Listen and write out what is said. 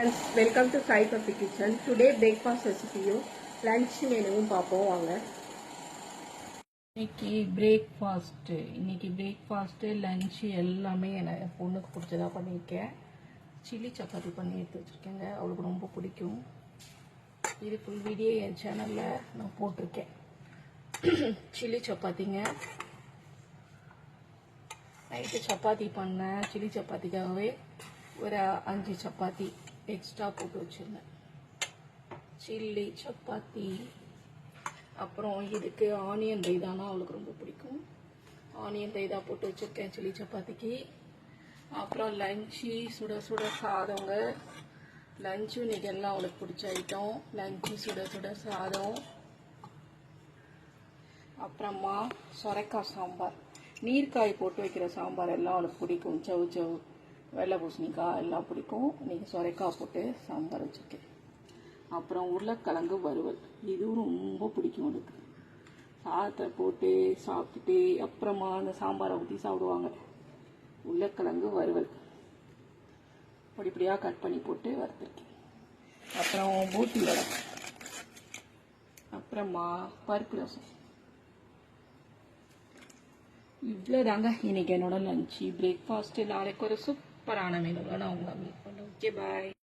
Welcome to Sai Puppy Kitchen. Today breakfast recipe lunch menu பார்ப்போம் வாங்க. இன்னைக்கு breakfast lunch எல்லாமே எனக்கு பொண்ணுக்கு பிடிச்சதா பண்ணியிருக்கேன். சில்லி சப்பாத்தி பண்ணி எடுத்து வச்சுருக்கேங்க. அவளுக்கு ரொம்ப பிடிக்கும். இது ஃபுல் வீடியோ என் சேனலில் நான் போட்டிருக்கேன். சில்லி சப்பாத்திங்க. நைட்டு சப்பாத்தி பண்ணேன். சில்லி சப்பாத்திக்காகவே ஒரு 5 சப்பாத்தி எக்ஸ்ட்ரா போட்டு வச்சுருந்தேன். சில்லி சப்பாத்தி. அப்புறம் இதுக்கு ஆனியன் ரைதானா அவளுக்கு ரொம்ப பிடிக்கும். ஆனியன் ரைதா போட்டு வச்சுருக்கேன் சில்லி சப்பாத்திக்கு. அப்புறம் லஞ்சு சுட சுட சாதங்க. லஞ்சு இன்னைக்கு எல்லாம் அவளுக்கு பிடிச்ச ஐட்டம். லஞ்சு சுட சுட சாதம். அப்புறமா சொரைக்காய் சாம்பார். நீர்க்காய் போட்டு வைக்கிற சாம்பார் எல்லாம் அவளுக்கு பிடிக்கும். சவு சவு வெள்ளை பூசணிக்காய் எல்லாம் பிடிக்கும். இன்றைக்கி சொரைக்காய் போட்டு சாம்பார் வச்சுருக்கேன். அப்புறம் உருளைக்கிழங்கு வறுவல். இதுவும் ரொம்ப பிடிக்கும் அவளுக்கு. சாதத்தை போட்டு சாப்பிட்டுட்டு அப்புறமா அந்த சாம்பாரை ஊற்றி சாப்பிடுவாங்க. உருளைக்கிழங்கு வறுவல் பொடிப்படியாக கட் பண்ணி போட்டு வறுத்துருக்கேன். அப்புறம் பூட்டி வடை. அப்புறமா பருப்பு ரசம். இவ்வளோ தாங்க இன்னைக்கு என்னோட லஞ்சு பிரேக்ஃபாஸ்ட்டு. நாளைக்கு ஒரு சூப்பரான மெனுவை நான் உங்களை மீட் பண்ணுறேன். Okay bye.